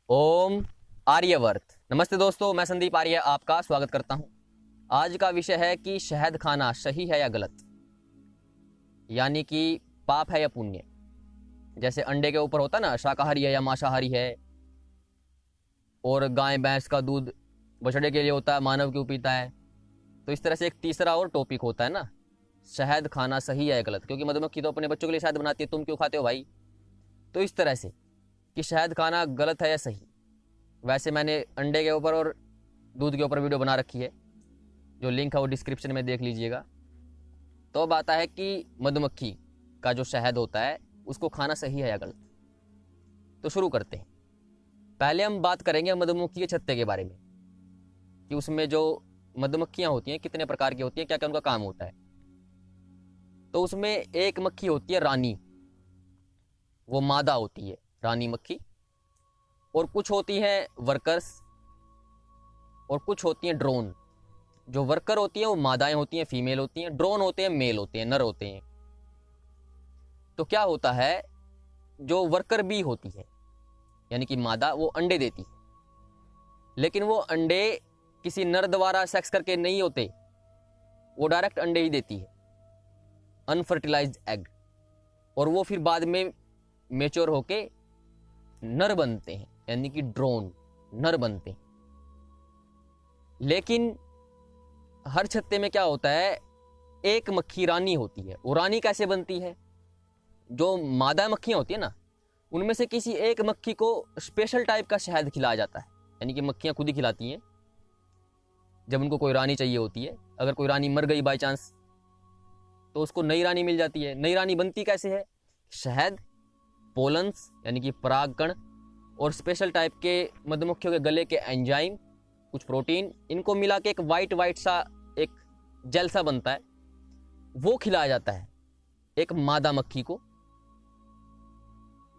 ओम आर्यवर्त। नमस्ते दोस्तों, मैं संदीप आर्य आपका स्वागत करता हूं। आज का विषय है कि शहद खाना सही है या गलत, यानी कि पाप है या पुण्य। जैसे अंडे के ऊपर होता ना, शाकाहारी है या मांसाहारी है, और गाय भैंस का दूध बछड़े के लिए होता है, मानव क्यों पीता है। तो इस तरह से एक तीसरा और टॉपिक होता है ना, शहद खाना सही है या गलत, क्योंकि मधुमक्खी तो अपने बच्चों के लिए शहद बनाती है, तुम क्यों खाते हो भाई। तो इस तरह से कि शहद खाना गलत है या सही। वैसे मैंने अंडे के ऊपर और दूध के ऊपर वीडियो बना रखी है, जो लिंक है वो डिस्क्रिप्शन में देख लीजिएगा। तो अब आता है कि मधुमक्खी का जो शहद होता है उसको खाना सही है या गलत। तो शुरू करते हैं। पहले हम बात करेंगे मधुमक्खी के छत्ते के बारे में, कि उसमें जो मधुमक्खियां होती हैं कितने प्रकार की होती हैं, क्या क्या उनका काम होता है। तो उसमें एक मक्खी होती है रानी, वो मादा होती है रानी मक्खी, और कुछ होती हैं वर्कर्स, और कुछ होती हैं ड्रोन। जो वर्कर होती हैं वो मादाएं होती हैं, फीमेल होती हैं। ड्रोन होते हैं, मेल होते हैं, नर होते हैं। तो क्या होता है, जो वर्कर बी होती है यानी कि मादा, वो अंडे देती है, लेकिन वो अंडे किसी नर द्वारा सेक्स करके नहीं होते, वो डायरेक्ट अंडे ही देती है, अनफर्टिलाइज्ड एग। और वो फिर बाद में मेच्योर होके नर बनते हैं, यानी कि ड्रोन नर बनते हैं। लेकिन हर छत्ते में क्या होता है, एक मक्खी रानी होती है। वो रानी कैसे बनती है, जो मादा मक्खियां होती है ना, उनमें से किसी एक मक्खी को स्पेशल टाइप का शहद खिलाया जाता है, यानी कि मक्खियां खुद ही खिलाती हैं जब उनको कोई रानी चाहिए होती है। अगर कोई रानी मर गई बाई चांस, तो उसको नई रानी मिल जाती है। नई रानी बनती कैसे है, शहद, पोलन्स यानी कि परागकण, और स्पेशल टाइप के मधुमक्खियों के गले के एंजाइम, कुछ प्रोटीन, इनको मिला के एक वाइट वाइट सा एक जेल सा बनता है, वो खिलाया जाता है एक मादा मक्खी को,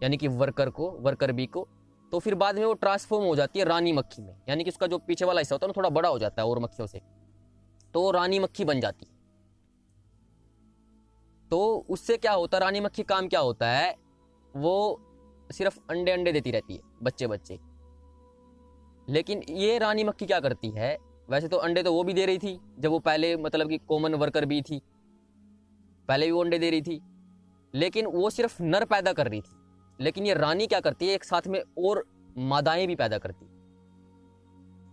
यानी कि वर्कर को, वर्कर बी को। तो फिर बाद में वो ट्रांसफॉर्म हो जाती है रानी मक्खी में, यानी कि उसका जो पीछे वाला हिस्सा होता है ना थोड़ा बड़ा हो जाता है और मक्खियों से, तो वो रानी मक्खी बन जाती है। तो उससे क्या होता है, रानी मक्खी काम क्या होता है, वो सिर्फ अंडे अंडे देती रहती है, बच्चे बच्चे। लेकिन ये रानी मक्खी क्या करती है, वैसे तो अंडे तो वो भी दे रही थी जब वो पहले, मतलब कि कॉमन वर्कर भी थी, पहले भी वो अंडे दे रही थी, लेकिन वो सिर्फ नर पैदा कर रही थी। लेकिन ये रानी क्या करती है, एक साथ में और मादाएं भी पैदा करती,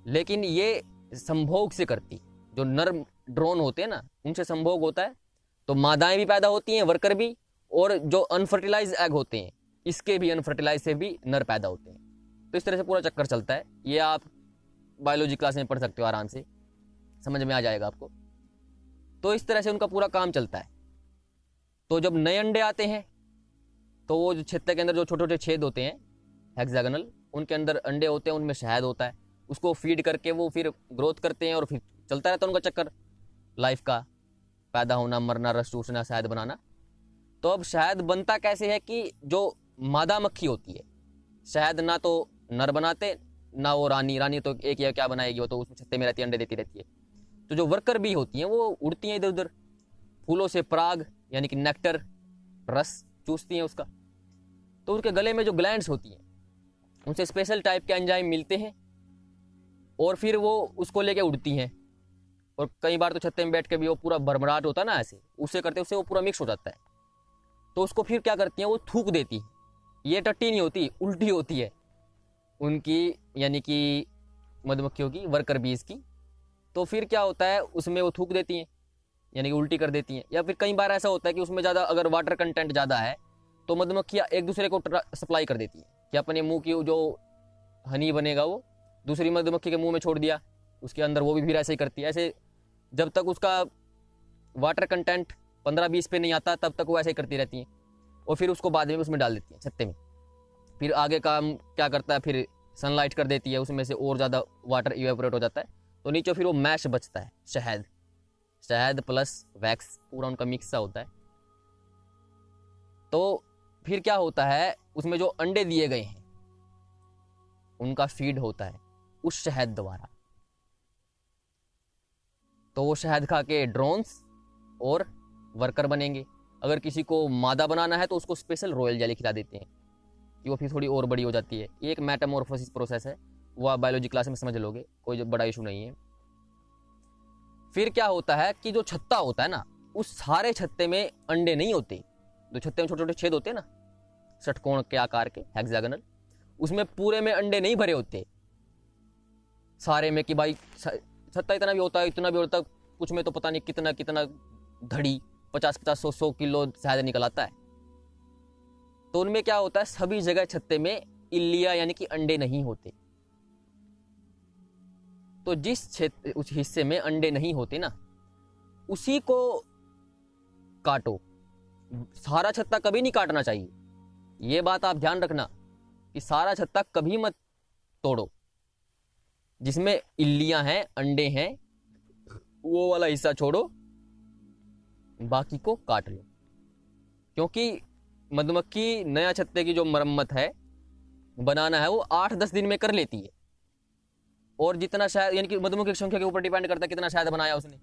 लेकिन ये संभोग से करती। जो नर ड्रोन होते हैं ना, उनसे संभोग होता है, तो मादाएं भी पैदा होती हैं, वर्कर भी, और जो अनफर्टिलाइज एग होते हैं इसके भी, अनफर्टिलाइज से भी नर पैदा होते हैं। तो इस तरह से पूरा चक्कर चलता है। ये आप बायोलॉजी क्लास में पढ़ सकते हो, आराम से समझ में आ जाएगा आपको। तो इस तरह से उनका पूरा काम चलता है। तो जब नए अंडे आते हैं, तो वो जो छत्ते के अंदर जो छोटे छोटे छेद होते हैं हेक्सागोनल, उनके अंदर अंडे होते हैं, उनमें शहद होता है। उसको फीड करके वो फिर ग्रोथ करते हैं, और फिर चलता रहता है उनका चक्कर लाइफ का, पैदा होना, मरना, रस चूसना, शहद बनाना। तो अब शहद बनता कैसे है, कि जो मादा मक्खी होती है, शहद ना तो नर बनाते ना वो रानी। रानी तो एक या क्या बनाएगी, वो तो उसमें छत्ते में रहती है, अंडे देती रहती है। तो जो वर्कर बी होती हैं वो उड़ती हैं इधर उधर, फूलों से पराग यानी कि नेक्टर, रस चूसती हैं उसका। तो उनके गले में जो ग्लैंड्स होती हैं, उनसे स्पेशल टाइप के एंजाइम मिलते हैं, और फिर वो उसको लेके उड़ती हैं। और कई बार तो छत्ते में बैठ के भी वो पूरा भरभराट होता है ना, ऐसे उससे करते उससे वो पूरा मिक्स हो जाता है। तो उसको फिर क्या करती हैं, वो थूक देती है। ये टट्टी नहीं होती, उल्टी होती है उनकी, यानी कि मधुमक्खियों की, वर्कर बीज की। तो फिर क्या होता है, उसमें वो थूक देती हैं, यानी कि उल्टी कर देती हैं। या फिर कई बार ऐसा होता है कि उसमें ज़्यादा अगर वाटर कंटेंट ज़्यादा है, तो मधुमक्खियाँ एक दूसरे को सप्लाई कर देती हैं, कि अपने मुंह की जो हनी बनेगा वो दूसरी मधुमक्खी के मुंह में छोड़ दिया, उसके अंदर वो भी फिर ऐसे ही करती है। ऐसे जब तक उसका वाटर कंटेंट 15-20 पे नहीं आता, तब तक वो ऐसे ही करती रहती हैं, और फिर उसको बाद में उसमें डाल देती हैं छत्ते में। फिर आगे काम क्या करता है, फिर सनलाइट कर देती है, उसमें से और ज़्यादा वाटर इवेपोरेट हो जाता है, तो नीचे फिर वो मैश बचता है, शहद, शहद प्लस वैक्स, पूरा उनका मिक्स सा होता है। तो फिर क्या होता है, उसमें जो अंडे दिए गए हैं उनका फीड होता है उस शहद द्वारा। तो वो शहद खा के ड्रोन्स और वर्कर बनेंगे। अगर किसी को मादा बनाना है तो उसको स्पेशल रॉयल जेली खिला देते हैं, कि वो फिर थोड़ी और बड़ी हो जाती है। ये एक मेटामॉर्फोसिस प्रोसेस है, वो आप बायोलॉजी क्लास में समझ लोगे, कोई जो बड़ा इशू नहीं है। फिर क्या होता है कि जो छत्ता होता है ना, उस सारे छत्ते में अंडे नहीं होते। जो छत्ते में छोटे छोटे छेद होते हैं ना, षटकोण के आकार के, हेक्सागोनल, उसमें पूरे में अंडे नहीं भरे होते सारे में, कि भाई छत्ता इतना भी होता है, इतना भी होता है, कुछ में तो पता नहीं कितना कितना धड़ी 50-50 100 किलो शहद निकल आता है। तो उनमें क्या होता है, सभी जगह छत्ते में इल्लिया यानी कि अंडे नहीं होते। तो जिस क्षेत्र, उस हिस्से में अंडे नहीं होते ना, उसी को काटो। सारा छत्ता कभी नहीं काटना चाहिए, ये बात आप ध्यान रखना कि सारा छत्ता कभी मत तोड़ो। जिसमें इल्लियां हैं, अंडे हैं, वो वाला हिस्सा छोड़ो, बाकी को काट लो। क्योंकि मधुमक्खी नया छत्ते की जो मरम्मत है, बनाना है, वो 8-10 दिन में कर लेती है। और जितना शहद, यानी कि मधुमक्खी की संख्या के ऊपर डिपेंड करता है कितना शहद बनाया उसने।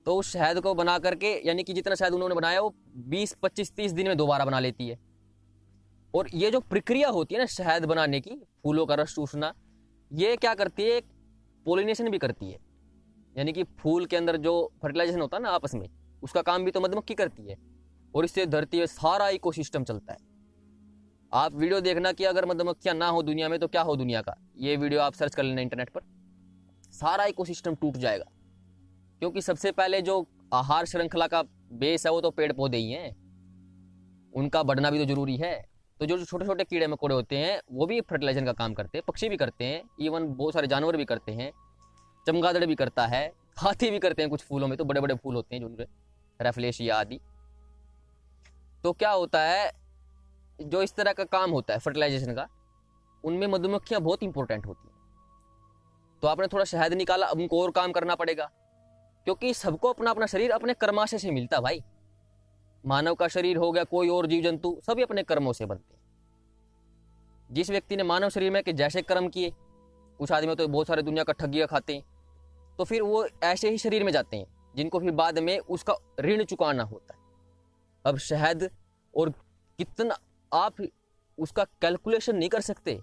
तो उस शहद को बना करके, यानी कि जितना शहद उन्होंने बनाया, वो 20-25-30 दिन में दोबारा बना लेती है। और ये जो प्रक्रिया होती है ना शहद बनाने की, फूलों का रस चूसना, ये क्या करती है, पोलिनेशन भी करती है। यानी कि फूल के अंदर जो फर्टिलाइजेशन होता है ना आपस में, उसका काम भी तो मधुमक्खी करती है। और इससे धरती में सारा इकोसिस्टम चलता है। आप वीडियो देखना कि अगर मधुमक्खियां ना हो दुनिया में तो क्या हो दुनिया का। ये वीडियो आप सर्च कर लेना इंटरनेट पर, सारा इकोसिस्टम टूट जाएगा। क्योंकि सबसे पहले जो आहार श्रृंखला का बेस है वो तो पेड़ पौधे ही हैं, उनका बढ़ना भी तो जरूरी है। तो जो छोटे छोटे कीड़े मकोड़े होते हैं वो भी फर्टिलाइजेशन का काम करते हैं, पक्षी भी करते हैं, इवन बहुत सारे जानवर भी करते हैं, चमगादड़ भी करता है, हाथी भी करते हैं। कुछ फूलों में तो बड़े बड़े फूल होते हैं, जो रेफलेशिया आदि। तो क्या होता है, जो इस तरह का काम होता है फर्टिलाइजेशन का, उनमें मधुमक्खियां बहुत इंपॉर्टेंट होती हैं। तो आपने थोड़ा शहद निकाला, अब उनको और काम करना पड़ेगा, क्योंकि सबको अपना अपना शरीर अपने कर्माशय से मिलता है भाई। मानव का शरीर हो गया, कोई और जीव जंतु, सभी अपने कर्मों से बनते हैं। जिस व्यक्ति ने मानव शरीर में कि जैसे कर्म किए, कुछ आदमी तो बहुत सारे दुनिया का ठगिया खाते हैं, तो फिर वो ऐसे ही शरीर में जाते हैं जिनको फिर बाद में उसका ऋण चुकाना होता है। अब शहद और कितना, आप उसका कैलकुलेशन नहीं कर सकते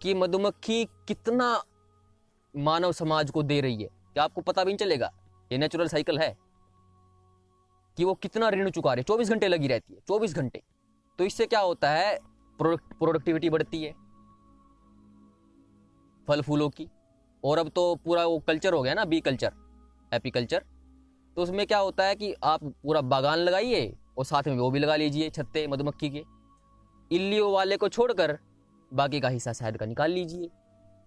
कि मधुमक्खी कितना मानव समाज को दे रही है, क्या आपको पता भी नहीं चलेगा। ये नेचुरल साइकिल है कि वो कितना ऋण चुका रही है। 24 घंटे लगी रहती है, 24 घंटे। तो इससे क्या होता है, प्रोडक्टिविटी बढ़ती है फल फूलों की। और अब तो पूरा वो कल्चर हो गया ना, बी कल्चर, एपीकल्चर। तो उसमें क्या होता है कि आप पूरा बागान लगाइए और साथ में वो भी लगा लीजिए छत्ते मधुमक्खी के, इल्लियों वाले को छोड़कर बाकी का हिस्सा शहद का निकाल लीजिए।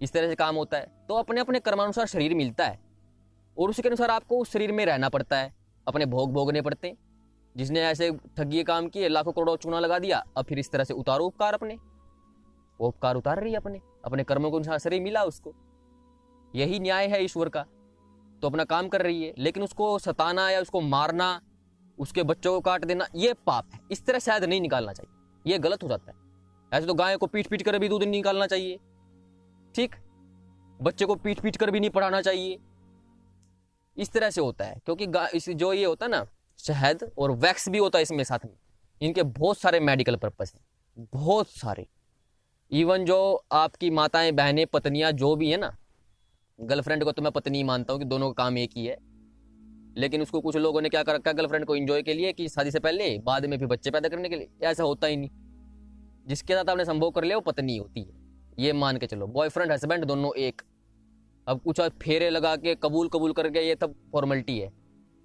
इस तरह से काम होता है। तो अपने अपने कर्मानुसार शरीर मिलता है और उसी के अनुसार आपको उस शरीर में रहना पड़ता है, अपने भोग भोगने पड़ते हैं। जिसने ऐसे ठगिए काम किए, लाखों करोड़ों चूना लगा दिया, अब फिर इस तरह से उतारो उपकार अपने, वो उपकार उतार रही है अपने अपने कर्मों के अनुसार शरीर मिला उसको। यही न्याय है ईश्वर का। तो अपना काम कर रही है, लेकिन उसको सताना या उसको मारना, उसके बच्चों को काट देना, ये पाप है। इस तरह शहद नहीं निकालना चाहिए, ये गलत हो जाता है। ऐसे तो गाय को पीट पीट कर भी दूध नहीं निकालना चाहिए, ठीक, बच्चे को पीट पीट कर भी नहीं पढ़ाना चाहिए। इस तरह से होता है, क्योंकि जो ये होता है ना शहद और वैक्स भी होता है इसमें साथ में, इनके बहुत सारे मेडिकल पर्पस हैं, बहुत सारे। इवन जो आपकी माताएं, बहनें, पत्नियां जो भी है ना, गर्लफ्रेंड को तो मैं पत्नी मानता हूँ कि दोनों का काम एक ही है, लेकिन उसको कुछ लोगों ने क्या कर रखा है, गर्लफ्रेंड को एंजॉय के लिए कि शादी से पहले, बाद में फिर बच्चे पैदा करने के लिए। ऐसा होता ही नहीं। जिसके साथ आपने संभोग कर लिया वो पत्नी होती है, ये मान के चलो। बॉयफ्रेंड हस्बैंड दोनों एक। अब कुछ फेरे लगा के कबूल करके, ये सब फॉर्मेलिटी है,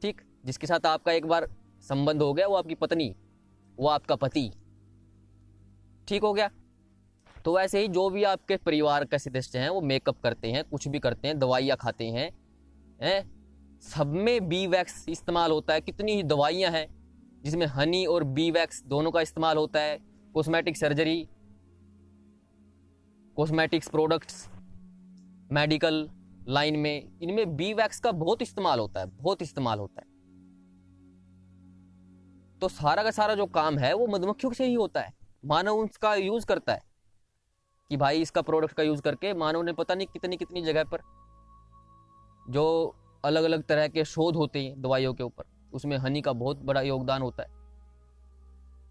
ठीक। जिसके साथ आपका एक बार संबंध हो गया वो आपकी पत्नी, वो आपका पति, ठीक हो गया। तो वैसे ही जो भी आपके परिवार के सदस्य हैं वो मेकअप करते हैं, कुछ भी करते हैं, दवाइयाँ खाते हैं, सब में बी वैक्स इस्तेमाल होता है। कितनी ही दवाइयाँ हैं जिसमें हनी और बी वैक्स दोनों का इस्तेमाल होता है। Cosmetic surgery, cosmetics products, medical line में, इनमें बी वैक्स का बहुत इस्तेमाल होता है, बहुत इस्तेमाल होता है। तो सारा का सारा जो काम है वो मधुमक्खियों से ही होता है। मानव उसका यूज करता है कि भाई इसका प्रोडक्ट का यूज करके मानव ने पता नहीं कितनी कितनी जगह पर जो अलग अलग तरह के शोध होते हैं दवाइयों के ऊपर, उसमें हनी का बहुत बड़ा योगदान होता है।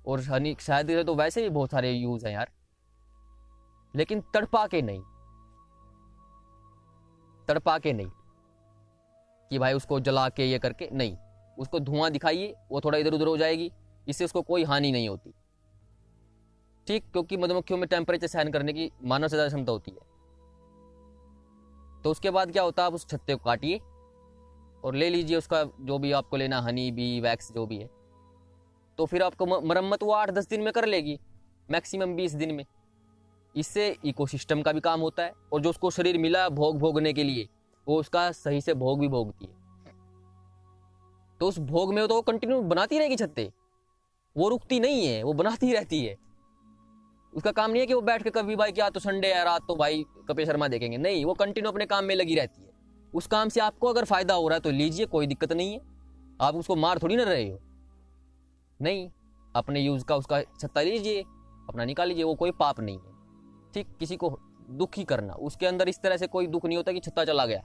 और हनी शहद के तो वैसे भी बहुत सारे यूज हैं यार, लेकिन तड़पा के नहीं, तड़पा के नहीं कि भाई उसको जला के ये करके नहीं, उसको धुआं दिखाइए, वो थोड़ा इधर उधर हो जाएगी, इससे उसको कोई हानि नहीं होती। ठीक, क्योंकि मधुमक्खियों में टेम्परेचर सहन करने की मानव से ज्यादा क्षमता होती है। तो उसके बाद क्या होता है, आप उस छत्ते को काटिए और ले लीजिए उसका जो भी आपको लेना, हनी बी वैक्स जो भी है। तो फिर आपको मरम्मत वो 8-10 दिन में कर लेगी, मैक्सिमम 20 दिन में। इससे इकोसिस्टम का भी काम होता है, और जो उसको शरीर मिला भोग भोगने के लिए, वो उसका सही से भोग भी भोगती है। तो उस भोग में तो वो कंटिन्यू बनाती रहेगी छत्ते, वो रुकती नहीं है, वो बनाती रहती है। उसका काम नहीं है कि वो बैठ के कभी भाई क्या तो संडे है रात तो भाई कपिल शर्मा देखेंगे, नहीं, वो कंटिन्यू अपने काम में लगी रहती है। उस काम से आपको अगर फायदा हो रहा है तो लीजिए, कोई दिक्कत नहीं है, आप उसको मार थोड़ी ना रहे हो, नहीं, अपने यूज का उसका छत्ता लीजिए, अपना निकाल लीजिए, वो कोई पाप नहीं है। ठीक, किसी को दुखी करना, उसके अंदर इस तरह से कोई दुख नहीं होता कि छत्ता चला गया,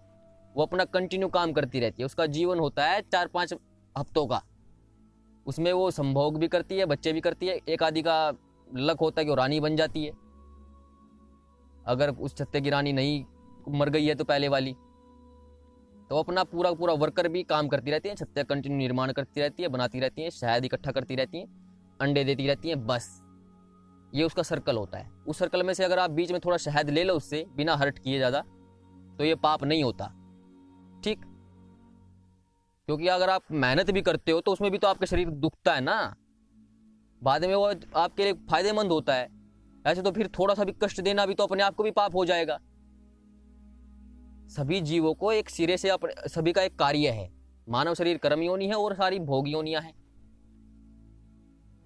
वो अपना कंटिन्यू काम करती रहती है। उसका जीवन होता है 4-5 हफ्तों का, उसमें वो संभोग भी करती है, बच्चे भी करती है, एक आदि का लक होता है कि वो रानी बन जाती है। अगर उस छत्ते की रानी नहीं मर गई है तो पहले वाली, तो अपना पूरा पूरा वर्कर भी काम करती रहती है, छत्ते कंटिन्यू निर्माण करती रहती है, बनाती रहती है, शहद इकट्ठा करती रहती है, अंडे देती रहती है, बस ये उसका सर्कल होता है। उस सर्कल में से अगर आप बीच में थोड़ा शहद ले लो उससे बिना हर्ट किए ज्यादा, तो ये पाप नहीं होता। ठीक, क्योंकि अगर आप मेहनत भी करते हो तो उसमें भी तो आपका शरीर दुखता है ना, बाद में वो आपके लिए फायदेमंद होता है। ऐसे तो फिर थोड़ा सा भी कष्ट देना भी तो अपने आप को भी पाप हो जाएगा। सभी जीवों को एक सिरे से सभी का एक कार्य है, मानव शरीर कर्म योनि है और सारी भोग योनियां हैं।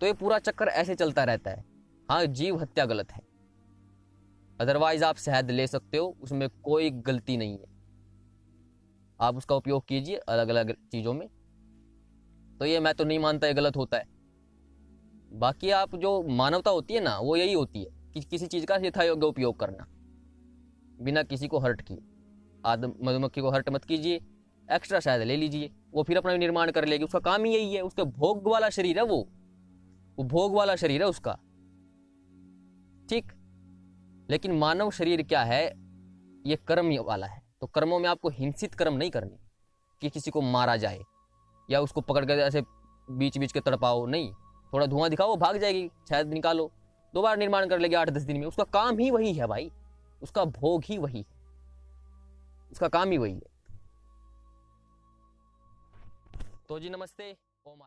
तो ये पूरा चक्कर ऐसे चलता रहता है। हाँ, जीव हत्या गलत है, अदरवाइज आप शहद ले सकते हो, उसमें कोई गलती नहीं है, आप उसका उपयोग कीजिए अलग अलग चीजों में। तो ये मैं तो नहीं मानता ये गलत होता है। बाकी आप जो मानवता होती है ना, वो यही होती है कि किसी चीज का यथा योग्य उपयोग करना बिना किसी को हर्ट किए। मधुमक्खी को हर्ट मत कीजिए, एक्स्ट्रा शहद ले लीजिए, वो फिर अपना निर्माण कर लेगी, उसका काम ही यही है, उसका भोग वाला शरीर है, वो भोग वाला शरीर है उसका। ठीक, लेकिन मानव शरीर क्या है, ये कर्म वाला है। तो कर्मों में आपको हिंसित कर्म नहीं करने कि किसी को मारा जाए या उसको पकड़ कर ऐसे बीच बीच के तड़पाओ, नहीं, थोड़ा धुआं दिखाओ, भाग जाएगी, शहद निकालो, दोबारा निर्माण कर लेगी 8-10 दिन में। उसका काम ही वही है भाई, उसका भोग ही वही है, उसका काम ही वही है। तो जी नमस्ते, ओम।